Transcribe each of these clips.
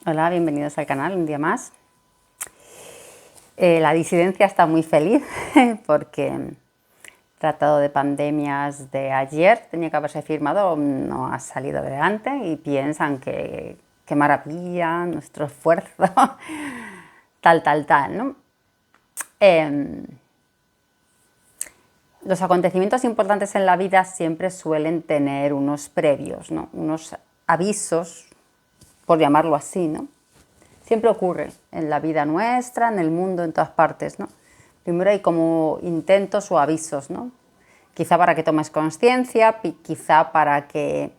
Hola, bienvenidos al canal un día más. La disidencia está muy feliz porque el tratado de pandemias de ayer tenía que haberse firmado, no ha salido adelante y piensan que qué maravilla, nuestro esfuerzo, tal, ¿no? Los acontecimientos importantes en la vida siempre suelen tener unos previos, ¿no? Unos avisos, por llamarlo así, ¿no? Siempre ocurre en la vida nuestra, en el mundo, en todas partes, ¿no? Primero hay como intentos o avisos, ¿no? Quizá para que tomes conciencia, quizá para que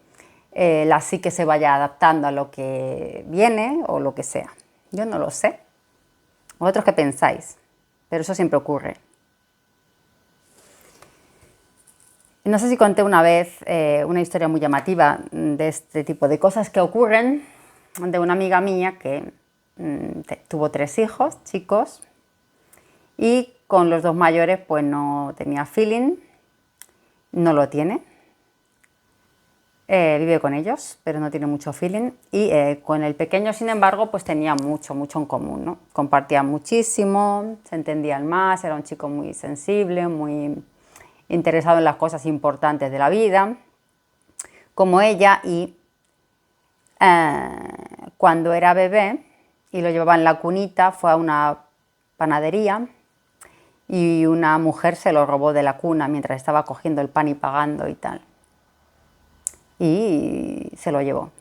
la psique se vaya adaptando a lo que viene o lo que sea. Yo no lo sé. ¿Vosotros qué pensáis? Pero eso siempre ocurre. No sé si conté una vez una historia muy llamativa de este tipo de cosas que ocurren, de una amiga mía que tuvo 3 hijos, chicos, y con los 2 mayores pues no tenía feeling, no lo tiene, vive con ellos, pero no tiene mucho feeling, y con el pequeño, sin embargo, pues tenía mucho en común, ¿no? Compartían muchísimo, se entendían más, era un chico muy sensible, muy interesado en las cosas importantes de la vida, como ella, y cuando era bebé y lo llevaba en la cunita, fue a una panadería y una mujer se lo robó de la cuna mientras estaba cogiendo el pan y pagando y tal. Y se lo llevó.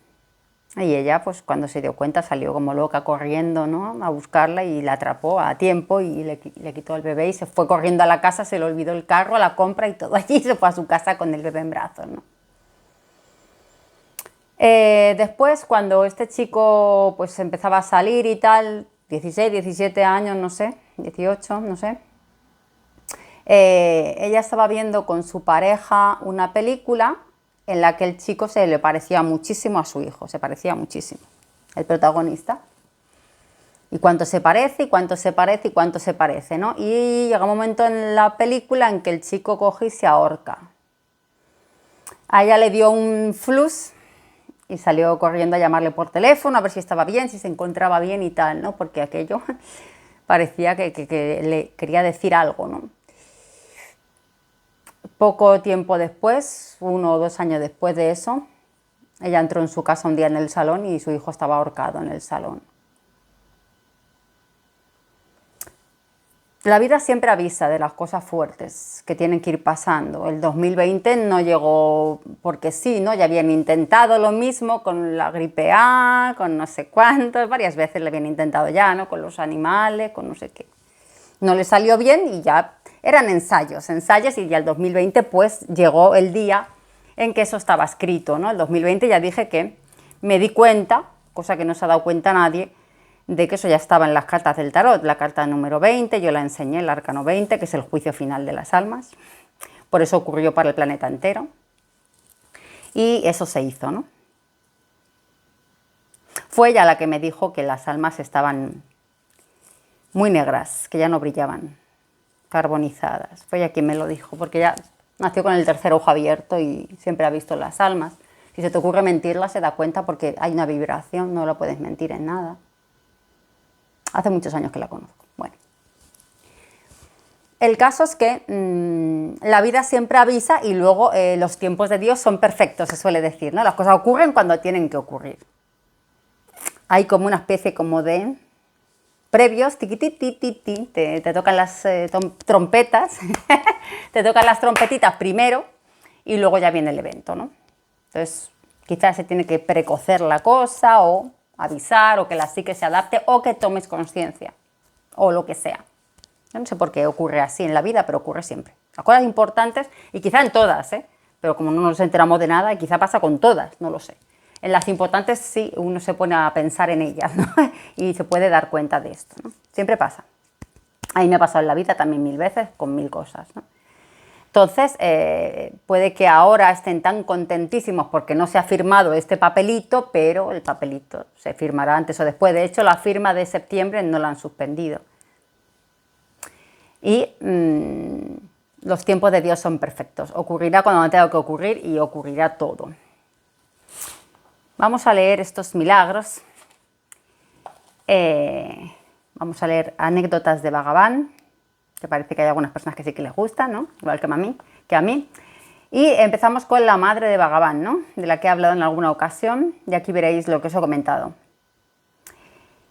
Y ella, pues cuando se dio cuenta, salió como loca corriendo, ¿no?, a buscarla y la atrapó a tiempo y le quitó el bebé y se fue corriendo a la casa, se le olvidó el carro, la compra y todo allí, y se fue a su casa con el bebé en brazos, ¿no? Después, cuando este chico pues empezaba a salir y tal, 16, 17 años, no sé, 18, no sé, ella estaba viendo con su pareja una película en la que el chico se le parecía muchísimo a su hijo, se parecía muchísimo, el protagonista. Y cuánto se parece, y cuánto se parece, y cuánto se parece, ¿no? Y llega un momento en la película en que el chico coge y se ahorca. A ella le dio un flux y salió corriendo a llamarle por teléfono a ver si estaba bien, si se encontraba bien y tal, ¿no? Porque aquello parecía que le quería decir algo, ¿no? Poco tiempo después, 1 o 2 años después de eso, ella entró en su casa un día en el salón y su hijo estaba ahorcado en el salón. La vida siempre avisa de las cosas fuertes que tienen que ir pasando. El 2020 no llegó porque sí, ¿no? Ya habían intentado lo mismo con la gripe A, con no sé cuántos, varias veces le habían intentado ya, ¿no? Con los animales, con no sé qué. No le salió bien y ya eran ensayos y ya el 2020 pues llegó el día en que eso estaba escrito, ¿no? El 2020 ya dije que me di cuenta, cosa que no se ha dado cuenta nadie, de que eso ya estaba en las cartas del tarot. La carta número 20, yo la enseñé, el arcano 20, que es el juicio final de las almas. Por eso ocurrió para el planeta entero. Y eso se hizo, ¿no? Fue ella la que me dijo que las almas estaban muy negras, que ya no brillaban, carbonizadas. Fue ella quien me lo dijo, porque ella nació con el tercer ojo abierto y siempre ha visto las almas. Si se te ocurre mentirla, se da cuenta porque hay una vibración, no la puedes mentir en nada. Hace muchos años que la conozco. Bueno, el caso es que la vida siempre avisa y luego los tiempos de Dios son perfectos, se suele decir, ¿no? Las cosas ocurren cuando tienen que ocurrir. Hay como una especie como de previos, tiquititititi, te tocan las trompetas, te tocan las trompetitas primero y luego ya viene el evento, ¿no? Entonces, quizás se tiene que precocer la cosa o avisar o que la psique se adapte o que tomes conciencia o lo que sea. Yo no sé por qué ocurre así en la vida, pero ocurre siempre. Las cosas importantes y quizá en todas, pero como no nos enteramos de nada, quizá pasa con todas, no lo sé. En las importantes sí uno se pone a pensar en ellas, ¿no? Y se puede dar cuenta de esto, ¿no? Siempre pasa. A mí me ha pasado en la vida también 1000 veces con 1000 cosas, ¿no? Entonces, puede que ahora estén tan contentísimos porque no se ha firmado este papelito, pero el papelito se firmará antes o después. De hecho, la firma de septiembre no la han suspendido. Y los tiempos de Dios son perfectos. Ocurrirá cuando tenga que ocurrir y ocurrirá todo. Vamos a leer estos milagros Vamos a leer anécdotas de Bhagavan, que parece que hay algunas personas que sí que les gusta, ¿no? Igual que a mí. Y empezamos con la madre de Bhagavan, ¿no? De la que he hablado en alguna ocasión, y aquí veréis lo que os he comentado.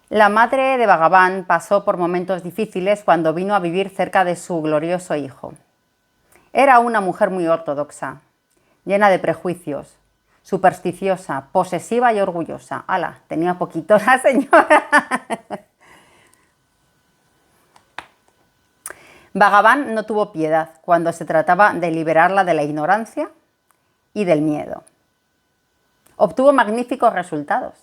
La madre de Bhagavan pasó por momentos difíciles cuando vino a vivir cerca de su glorioso hijo. Era una mujer muy ortodoxa, llena de prejuicios, supersticiosa, posesiva y orgullosa. ¡Hala! Tenía poquito la señora. Bhagavan no tuvo piedad cuando se trataba de liberarla de la ignorancia y del miedo. Obtuvo magníficos resultados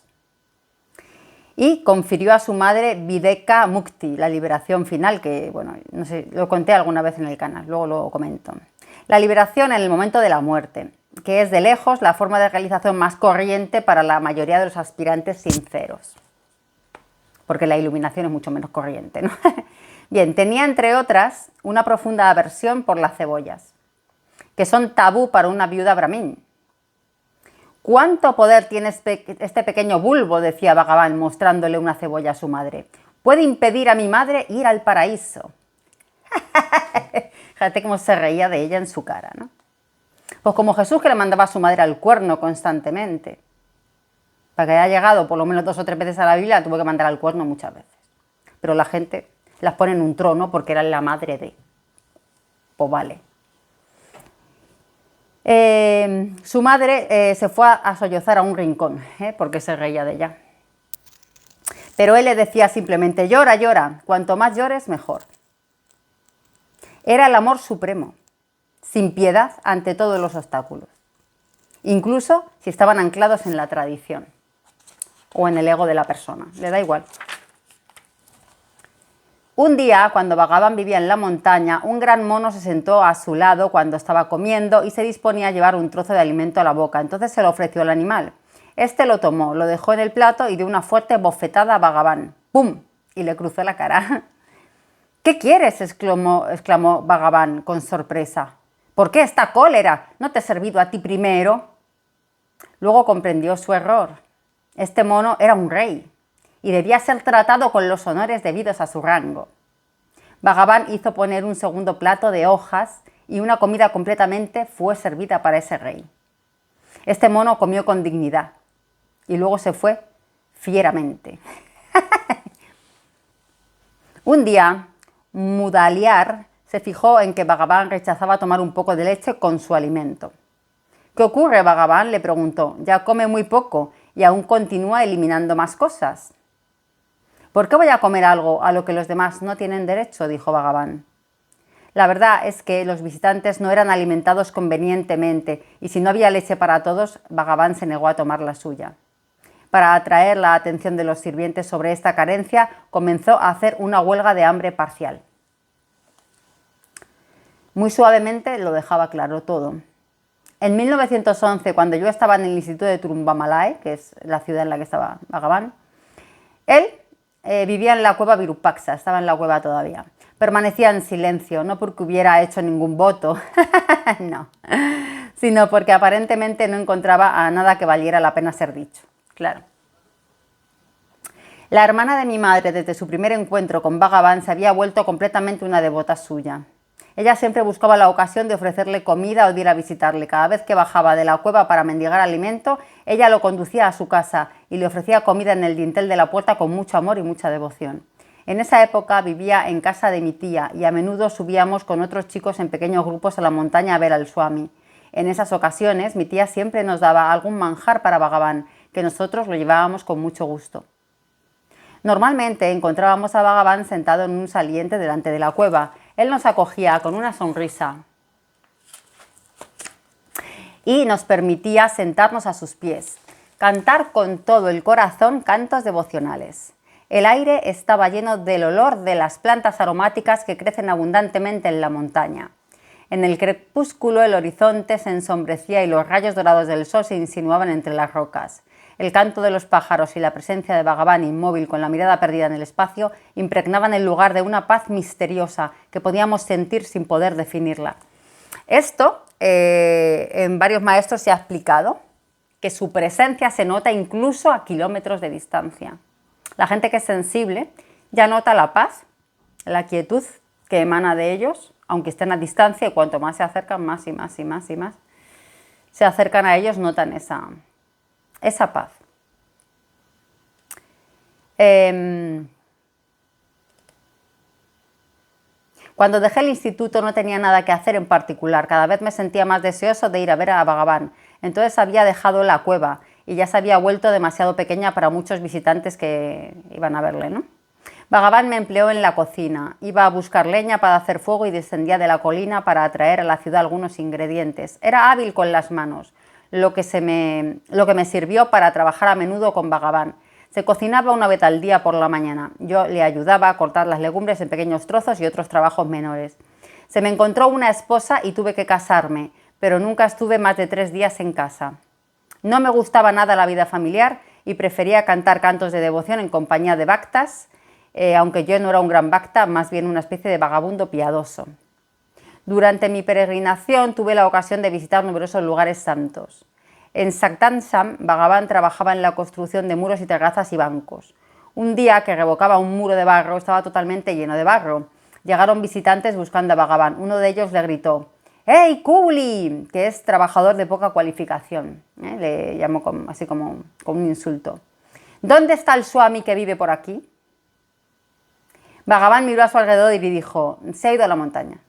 y confirió a su madre Videka Mukti, la liberación final, que, bueno, no sé, lo conté alguna vez en el canal, luego lo comento. La liberación en el momento de la muerte, que es de lejos la forma de realización más corriente para la mayoría de los aspirantes sinceros, porque la iluminación es mucho menos corriente, ¿no? Bien, tenía entre otras una profunda aversión por las cebollas, que son tabú para una viuda brahmin. ¿Cuánto poder tiene este pequeño bulbo?, decía Bhagavan, mostrándole una cebolla a su madre. Puede impedir a mi madre ir al paraíso. Fíjate cómo se reía de ella en su cara, ¿no? Pues como Jesús, que le mandaba a su madre al cuerno constantemente. Para que haya llegado por lo menos 2 o 3 veces a la Biblia, tuvo que mandar al cuerno muchas veces. Pero la gente las pone en un trono porque era la madre de. Pues vale. Su madre se fue a sollozar a un rincón, porque se reía de ella. Pero él le decía simplemente: llora, llora, cuanto más llores, mejor. Era el amor supremo, sin piedad ante todos los obstáculos, incluso si estaban anclados en la tradición o en el ego de la persona, le da igual. Un día, cuando Bhagavan vivía en la montaña, un gran mono se sentó a su lado cuando estaba comiendo y se disponía a llevar un trozo de alimento a la boca. Entonces se lo ofreció al animal. Este lo tomó, lo dejó en el plato y dio una fuerte bofetada a Bhagavan. ¡Pum! Y le cruzó la cara. ¿Qué quieres?, exclamó Bhagavan con sorpresa. ¿Por qué esta cólera? ¿No te he servido a ti primero? Luego comprendió su error. Este mono era un rey y debía ser tratado con los honores debidos a su rango. Bhagavan hizo poner un segundo plato de hojas y una comida completamente fue servida para ese rey. Este mono comió con dignidad y luego se fue fieramente. Un día, Mudaliar se fijó en que Bhagavan rechazaba tomar un poco de leche con su alimento. ¿Qué ocurre, Bhagavan?, le preguntó. Ya come muy poco y aún continúa eliminando más cosas. ¿Por qué voy a comer algo a lo que los demás no tienen derecho?, dijo Bhagavan. La verdad es que los visitantes no eran alimentados convenientemente y si no había leche para todos, Bhagavan se negó a tomar la suya. Para atraer la atención de los sirvientes sobre esta carencia, comenzó a hacer una huelga de hambre parcial. Muy suavemente lo dejaba claro todo. En 1911, cuando yo estaba en el instituto de Tirumbamalai, que es la ciudad en la que estaba Bhagavan, él vivía en la cueva Virupaksha, estaba en la cueva todavía. Permanecía en silencio, no porque hubiera hecho ningún voto, no, sino porque aparentemente no encontraba a nada que valiera la pena ser dicho, claro. La hermana de mi madre, desde su primer encuentro con Bhagavan, se había vuelto completamente una devota suya. Ella siempre buscaba la ocasión de ofrecerle comida o de ir a visitarle. Cada vez que bajaba de la cueva para mendigar alimento, ella lo conducía a su casa y le ofrecía comida en el dintel de la puerta con mucho amor y mucha devoción. En esa época vivía en casa de mi tía y a menudo subíamos con otros chicos en pequeños grupos a la montaña a ver al Swami. En esas ocasiones mi tía siempre nos daba algún manjar para Bhagavan, que nosotros lo llevábamos con mucho gusto. Normalmente encontrábamos a Bhagavan sentado en un saliente delante de la cueva. Él nos acogía con una sonrisa y nos permitía sentarnos a sus pies, cantar con todo el corazón cantos devocionales. El aire estaba lleno del olor de las plantas aromáticas que crecen abundantemente en la montaña. En el crepúsculo el horizonte se ensombrecía y los rayos dorados del sol se insinuaban entre las rocas. El canto de los pájaros y la presencia de Bhagavan inmóvil con la mirada perdida en el espacio impregnaban el lugar de una paz misteriosa que podíamos sentir sin poder definirla. Esto en varios maestros se ha explicado, que su presencia se nota incluso a kilómetros de distancia. La gente que es sensible ya nota la paz, la quietud que emana de ellos, aunque estén a distancia, y cuanto más se acercan, más y más y más y más se acercan a ellos, notan esa paz. Cuando dejé el instituto no tenía nada que hacer en particular, cada vez me sentía más deseoso de ir a ver a Bhagavan. Entonces había dejado la cueva y ya se había vuelto demasiado pequeña para muchos visitantes que iban a verle, ¿no? Bhagavan me empleó en la cocina, iba a buscar leña para hacer fuego y descendía de la colina para atraer a la ciudad algunos ingredientes. Era hábil con las manos, lo que me sirvió para trabajar a menudo con Bhagavan. Se cocinaba una vez al día por la mañana. Yo le ayudaba a cortar las legumbres en pequeños trozos y otros trabajos menores. Se me encontró una esposa y tuve que casarme, pero nunca estuve más de 3 días en casa. No me gustaba nada la vida familiar y prefería cantar cantos de devoción en compañía de bhaktas, aunque yo no era un gran bhakta, más bien una especie de vagabundo piadoso. Durante mi peregrinación tuve la ocasión de visitar numerosos lugares santos. En Saktansam, Bhagavan trabajaba en la construcción de muros y terrazas y bancos. Un día que revocaba un muro de barro, estaba totalmente lleno de barro. Llegaron visitantes buscando a Bhagavan. Uno de ellos le gritó: ¡Hey, Kuli!, que es trabajador de poca cualificación. Le llamó así como un insulto. ¿Dónde está el Swami que vive por aquí? Bhagavan miró a su alrededor y le dijo: se ha ido a la montaña.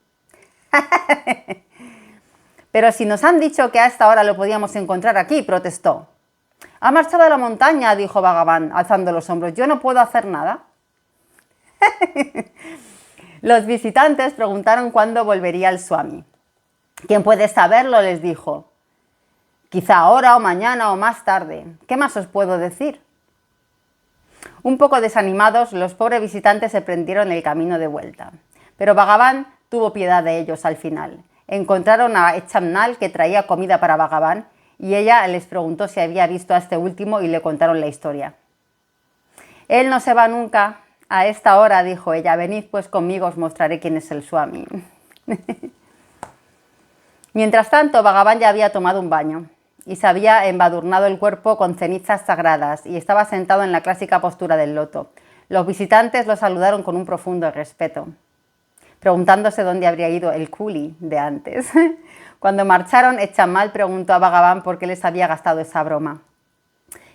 Pero si nos han dicho que a esta hora lo podíamos encontrar aquí, protestó. Ha marchado a la montaña, dijo Bhagavan, alzando los hombros. Yo no puedo hacer nada. Los visitantes preguntaron cuándo volvería el Swami. ¿Quién puede saberlo?, les dijo. Quizá ahora o mañana o más tarde. ¿Qué más os puedo decir? Un poco desanimados, los pobres visitantes se prendieron el camino de vuelta. Pero Bhagavan tuvo piedad de ellos al final. Encontraron a Echamnal, que traía comida para Bhagavan, y ella les preguntó si había visto a este último y le contaron la historia. Él no se va nunca a esta hora, dijo ella. Venid pues conmigo, os mostraré quién es el Swami. Mientras tanto, Bhagavan ya había tomado un baño y se había embadurnado el cuerpo con cenizas sagradas y estaba sentado en la clásica postura del loto. Los visitantes lo saludaron con un profundo respeto, preguntándose dónde habría ido el Kuli de antes. Cuando marcharon, Echamnal preguntó a Bhagavan por qué les había gastado esa broma.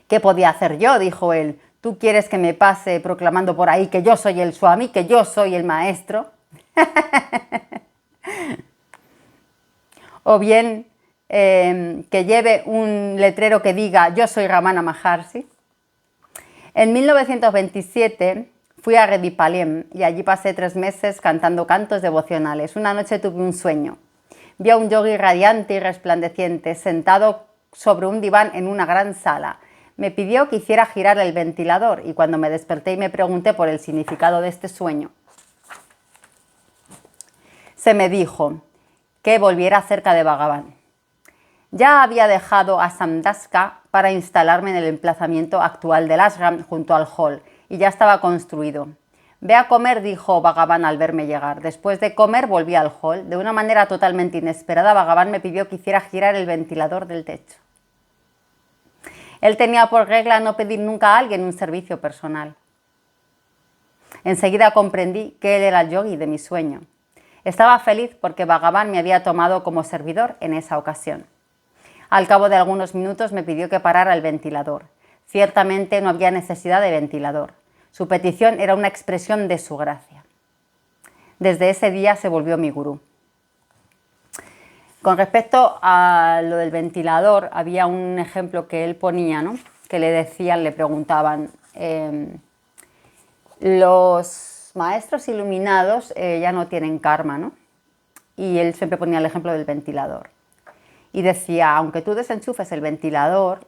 ¿Qué podía hacer yo?, dijo él. ¿Tú quieres que me pase proclamando por ahí que yo soy el Swami, que yo soy el maestro? O bien que lleve un letrero que diga yo soy Ramana Maharshi. En 1927 fui a Redipalem y allí pasé 3 meses cantando cantos devocionales. Una noche tuve un sueño. Vi a un yogi radiante y resplandeciente sentado sobre un diván en una gran sala. Me pidió que hiciera girar el ventilador y cuando me desperté y me pregunté por el significado de este sueño, se me dijo que volviera cerca de Bhagavan. Ya había dejado a Samdaska para instalarme en el emplazamiento actual del ashram junto al hall y ya estaba construido. Ve a comer, dijo Bhagavan al verme llegar. Después de comer volví al hall. De una manera totalmente inesperada, Bhagavan me pidió que hiciera girar el ventilador del techo. Él tenía por regla no pedir nunca a alguien un servicio personal. Enseguida comprendí que él era el yogi de mi sueño. Estaba feliz porque Bhagavan me había tomado como servidor en esa ocasión. Al cabo de algunos minutos me pidió que parara el ventilador. Ciertamente no había necesidad de ventilador. Su petición era una expresión de su gracia. Desde ese día se volvió mi gurú. Con respecto a lo del ventilador, había un ejemplo que él ponía, ¿no?, que le decían, le preguntaban, los maestros iluminados ya no tienen karma, ¿no? Y él siempre ponía el ejemplo del ventilador. Y decía, aunque tú desenchufes el ventilador,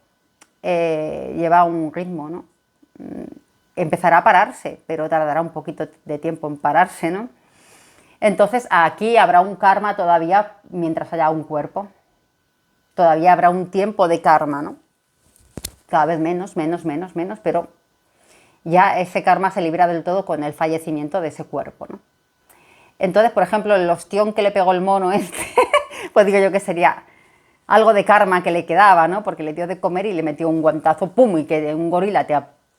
lleva un ritmo, ¿no? Empezará a pararse, pero tardará un poquito de tiempo en pararse, ¿no? Entonces aquí habrá un karma todavía mientras haya un cuerpo. Todavía habrá un tiempo de karma, ¿no? Cada vez menos, pero ya ese karma se libra del todo con el fallecimiento de ese cuerpo, ¿no? Entonces, por ejemplo, el ostión que le pegó el mono pues digo yo que sería algo de karma que le quedaba, ¿no? Porque le dio de comer y le metió un guantazo, ¡pum!, y que un gorila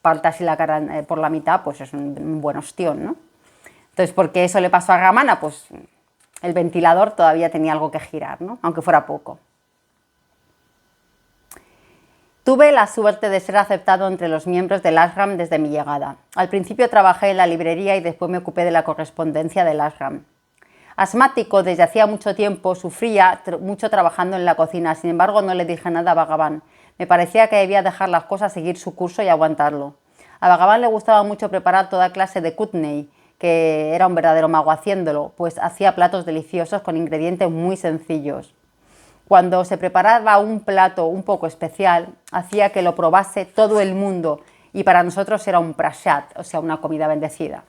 parte así la cara por la mitad, pues es un buen ostión, ¿no? Entonces, ¿por qué eso le pasó a Ramana? Pues el ventilador todavía tenía algo que girar, ¿no? Aunque fuera poco. Tuve la suerte de ser aceptado entre los miembros del ashram desde mi llegada. Al principio trabajé en la librería y después me ocupé de la correspondencia del ashram. Asmático desde hacía mucho tiempo, sufría mucho trabajando en la cocina, sin embargo no le dije nada a Bhagavan. Me parecía que debía dejar las cosas seguir su curso y aguantarlo. A Bhagavan le gustaba mucho preparar toda clase de kutney, que era un verdadero mago haciéndolo, pues hacía platos deliciosos con ingredientes muy sencillos. Cuando se preparaba un plato un poco especial, hacía que lo probase todo el mundo y para nosotros era un prasad, o sea, una comida bendecida,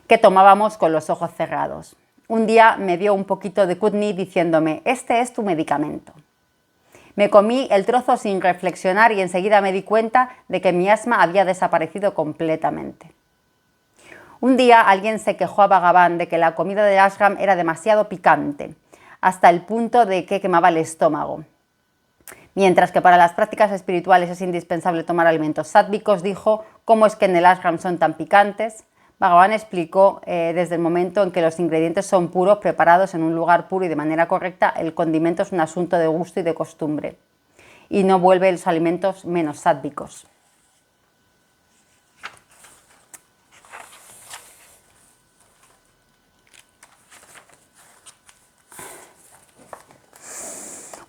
que tomábamos con los ojos cerrados. Un día me dio un poquito de kutney diciéndome, este es tu medicamento. Me comí el trozo sin reflexionar y enseguida me di cuenta de que mi asma había desaparecido completamente. Un día alguien se quejó a Bhagavan de que la comida del ashram era demasiado picante, hasta el punto de que quemaba el estómago. Mientras que para las prácticas espirituales es indispensable tomar alimentos sádvicos, dijo, ¿cómo es que en el ashram son tan picantes? Bhagavan explicó desde el momento en que los ingredientes son puros, preparados en un lugar puro y de manera correcta, el condimento es un asunto de gusto y de costumbre, y no vuelve los alimentos menos sádvicos.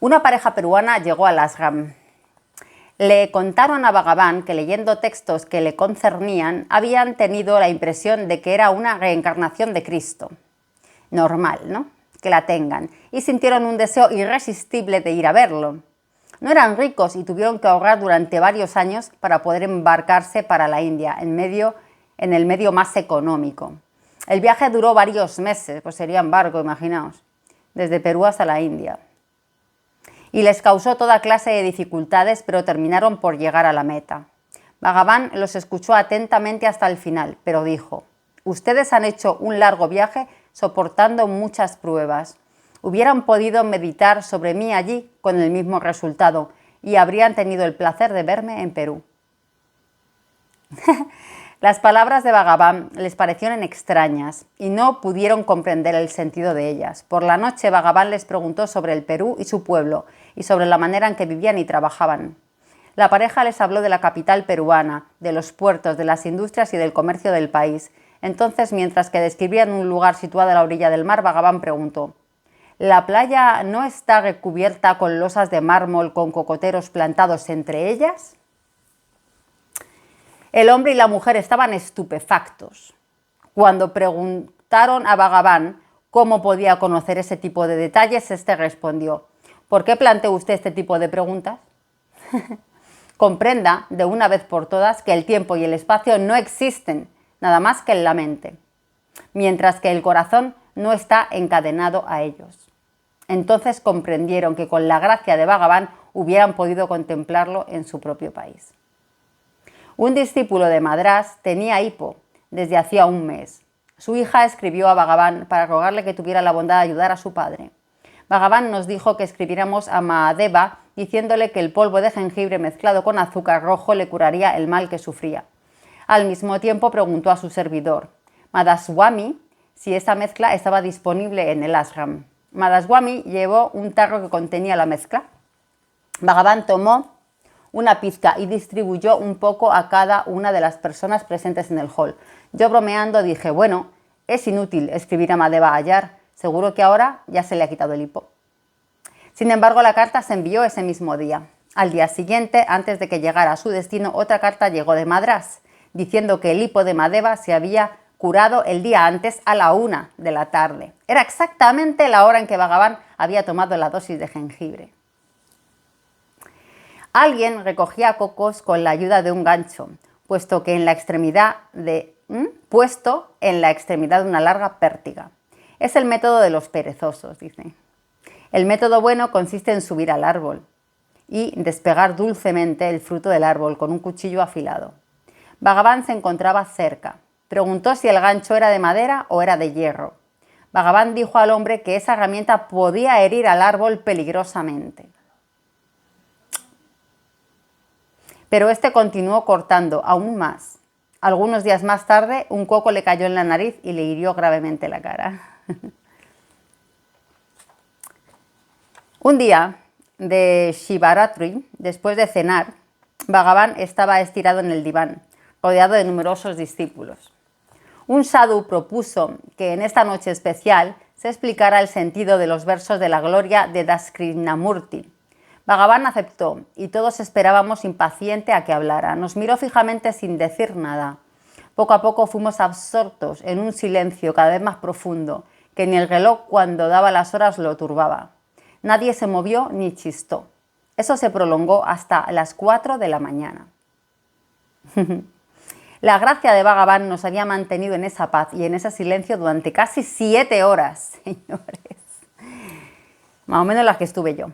Una pareja peruana llegó al ashram. Le contaron a Bhagavan que leyendo textos que le concernían habían tenido la impresión de que era una reencarnación de Cristo. Normal, ¿no? Que la tengan. Y sintieron un deseo irresistible de ir a verlo. No eran ricos y tuvieron que ahorrar durante varios años para poder embarcarse para la India, en el medio más económico. El viaje duró varios meses, pues sería en barco, imaginaos, desde Perú hasta la India. Y les causó toda clase de dificultades, pero terminaron por llegar a la meta. Bhagavan los escuchó atentamente hasta el final, pero dijo, ustedes han hecho un largo viaje soportando muchas pruebas. Hubieran podido meditar sobre mí allí con el mismo resultado y habrían tenido el placer de verme en Perú. Las palabras de Bhagavan les parecieron extrañas y no pudieron comprender el sentido de ellas. Por la noche Bhagavan les preguntó sobre el Perú y su pueblo y sobre la manera en que vivían y trabajaban. La pareja les habló de la capital peruana, de los puertos, de las industrias y del comercio del país. Entonces, mientras que describían un lugar situado a la orilla del mar, Bhagavan preguntó, ¿la playa no está recubierta con losas de mármol con cocoteros plantados entre ellas? El hombre y la mujer estaban estupefactos. Cuando preguntaron a Bhagavan cómo podía conocer ese tipo de detalles, este respondió, ¿por qué planteó usted este tipo de preguntas? Comprenda de una vez por todas que el tiempo y el espacio no existen, nada más que en la mente, mientras que el corazón no está encadenado a ellos. Entonces comprendieron que con la gracia de Bhagavan hubieran podido contemplarlo en su propio país. Un discípulo de Madrás tenía hipo desde hacía un mes. Su hija escribió a Bhagavan para rogarle que tuviera la bondad de ayudar a su padre. Bhagavan nos dijo que escribiéramos a Mahadeva diciéndole que el polvo de jengibre mezclado con azúcar rojo le curaría el mal que sufría. Al mismo tiempo preguntó a su servidor, Madhaswami, si esa mezcla estaba disponible en el ashram. Madhaswami llevó un tarro que contenía la mezcla. Bhagavan tomó una pizca y distribuyó un poco a cada una de las personas presentes en el hall. Yo bromeando dije, bueno, es inútil escribir a Mahadeva Ayar, seguro que ahora ya se le ha quitado el hipo. Sin embargo, la carta se envió ese mismo día. Al día siguiente, antes de que llegara a su destino, otra carta llegó de Madrás, diciendo que el hipo de Mahadeva se había curado el día antes a la 1 de la tarde. Era exactamente la hora en que Bhagavan había tomado la dosis de jengibre. Alguien recogía cocos con la ayuda de un gancho, puesto en la extremidad de una larga pértiga. Es el método de los perezosos, dice. El método bueno consiste en subir al árbol y despegar dulcemente el fruto del árbol con un cuchillo afilado. Bhagavan se encontraba cerca. Preguntó si el gancho era de madera o era de hierro. Bhagavan dijo al hombre que esa herramienta podía herir al árbol peligrosamente. Pero este continuó cortando aún más. Algunos días más tarde, un coco le cayó en la nariz y le hirió gravemente la cara. Un día de Shivaratri, después de cenar, Bhagavan estaba estirado en el diván, rodeado de numerosos discípulos. Un sadhu propuso que en esta noche especial se explicara el sentido de los versos de la gloria de Das Krishnamurti. Bhagavan aceptó y todos esperábamos impaciente a que hablara. Nos miró fijamente sin decir nada. Poco a poco fuimos absortos en un silencio cada vez más profundo, que ni el reloj cuando daba las horas lo turbaba. Nadie se movió ni chistó. Eso se prolongó hasta las 4 de la mañana. La gracia de Bhagavan nos había mantenido en esa paz y en ese silencio durante casi 7 horas, señores. Más o menos las que estuve yo.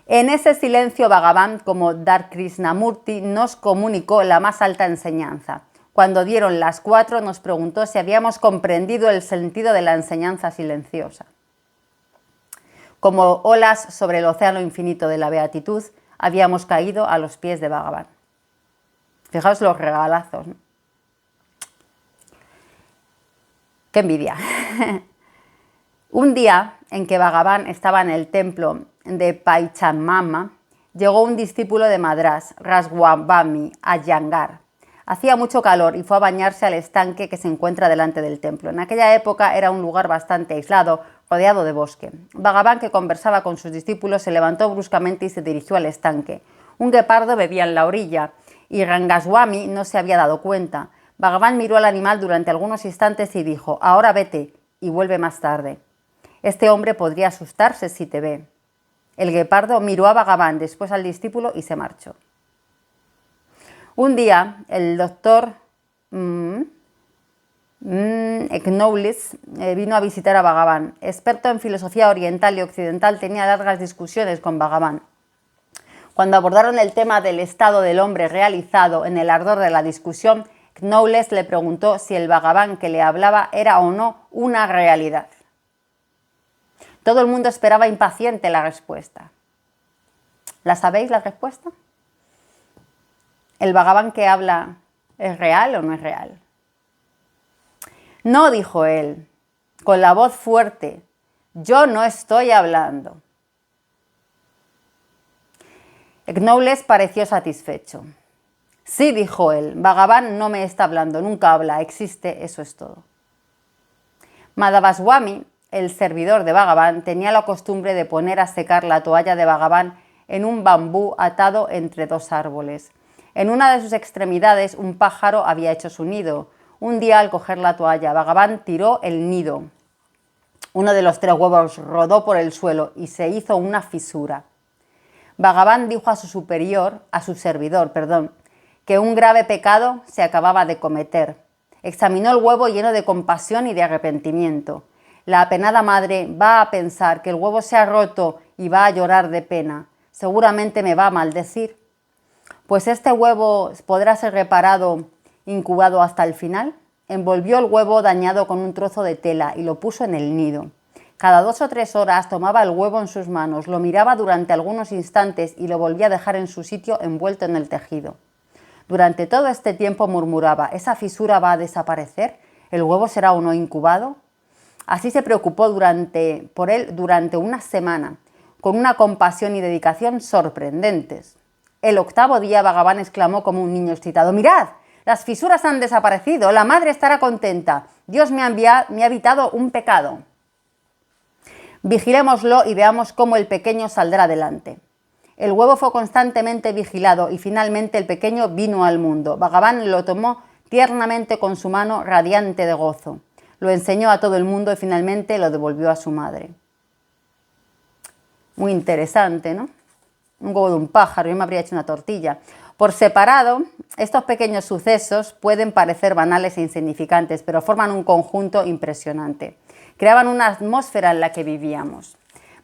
En ese silencio Bhagavan, como Dar Krishnamurti, nos comunicó la más alta enseñanza. Cuando dieron las 4 nos preguntó si habíamos comprendido el sentido de la enseñanza silenciosa. Como olas sobre el océano infinito de la beatitud, habíamos caído a los pies de Bhagavan. Fijaos los regalazos, ¿no? ¡Qué envidia! Un día en que Bhagavan estaba en el templo de Paichamama, llegó un discípulo de Madras, Raswabami Iyengar. Hacía mucho calor y fue a bañarse al estanque que se encuentra delante del templo. En aquella época era un lugar bastante aislado, rodeado de bosque. Bhagavan, que conversaba con sus discípulos, se levantó bruscamente y se dirigió al estanque. Un guepardo bebía en la orilla y Rangaswami no se había dado cuenta. Bhagavan miró al animal durante algunos instantes y dijo: «Ahora vete y vuelve más tarde. Este hombre podría asustarse si te ve». El guepardo miró a Bhagavan, después al discípulo y se marchó. Un día, el doctor Knowles vino a visitar a Bhagavan. Experto en filosofía oriental y occidental, tenía largas discusiones con Bhagavan. Cuando abordaron el tema del estado del hombre realizado, en el ardor de la discusión, Knowles le preguntó si el Bhagavan que le hablaba era o no una realidad. Todo el mundo esperaba impaciente la respuesta. ¿La sabéis la respuesta? ¿El Bhagavan que habla es real o no es real? No, dijo él, con la voz fuerte, yo no estoy hablando. Knowles pareció satisfecho. Sí, dijo él, Bhagavan no me está hablando, nunca habla, existe, eso es todo. Madhavaswami, el servidor de Bhagavan, tenía la costumbre de poner a secar la toalla de Bhagavan en un bambú atado entre 2 árboles. En una de sus extremidades un pájaro había hecho su nido. Un día, al coger la toalla, Bhagavan tiró el nido. Uno de los 3 huevos rodó por el suelo y se hizo una fisura. Bhagavan dijo a su servidor, que un grave pecado se acababa de cometer. Examinó el huevo lleno de compasión y de arrepentimiento. La apenada madre va a pensar que el huevo se ha roto y va a llorar de pena. Seguramente me va a maldecir. Pues este huevo podrá ser reparado, incubado hasta el final. Envolvió el huevo dañado con un trozo de tela y lo puso en el nido. Cada 2 o 3 horas tomaba el huevo en sus manos, lo miraba durante algunos instantes y lo volvía a dejar en su sitio envuelto en el tejido. Durante todo este tiempo murmuraba: ¿esa fisura va a desaparecer? ¿El huevo será o no incubado? Así se preocupó por él durante una semana, con una compasión y dedicación sorprendentes. El 8º día Bhagavan exclamó como un niño excitado: «¡Mirad! Las fisuras han desaparecido, la madre estará contenta, Dios me ha evitado un pecado. Vigilémoslo y veamos cómo el pequeño saldrá adelante». El huevo fue constantemente vigilado y finalmente el pequeño vino al mundo. Bhagavan lo tomó tiernamente con su mano radiante de gozo. Lo enseñó a todo el mundo y finalmente lo devolvió a su madre. Muy interesante, ¿no? Un huevo de un pájaro, yo me habría hecho una tortilla. Por separado, estos pequeños sucesos pueden parecer banales e insignificantes, pero forman un conjunto impresionante. Creaban una atmósfera en la que vivíamos.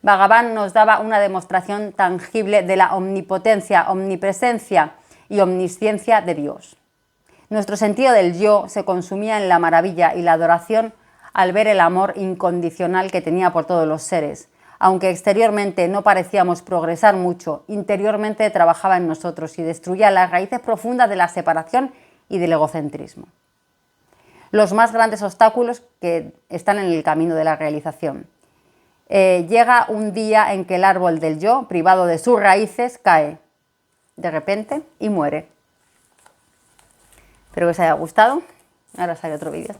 Bhagavan nos daba una demostración tangible de la omnipotencia, omnipresencia y omnisciencia de Dios. Nuestro sentido del yo se consumía en la maravilla y la adoración al ver el amor incondicional que tenía por todos los seres. aunque exteriormente no parecíamos progresar mucho, interiormente trabajaba en nosotros y destruía las raíces profundas de la separación y del egocentrismo. Los más grandes obstáculos que están en el camino de la realización. Llega un día en que el árbol del yo, privado de sus raíces, cae de repente y muere. Espero que os haya gustado. Ahora sale otro vídeo.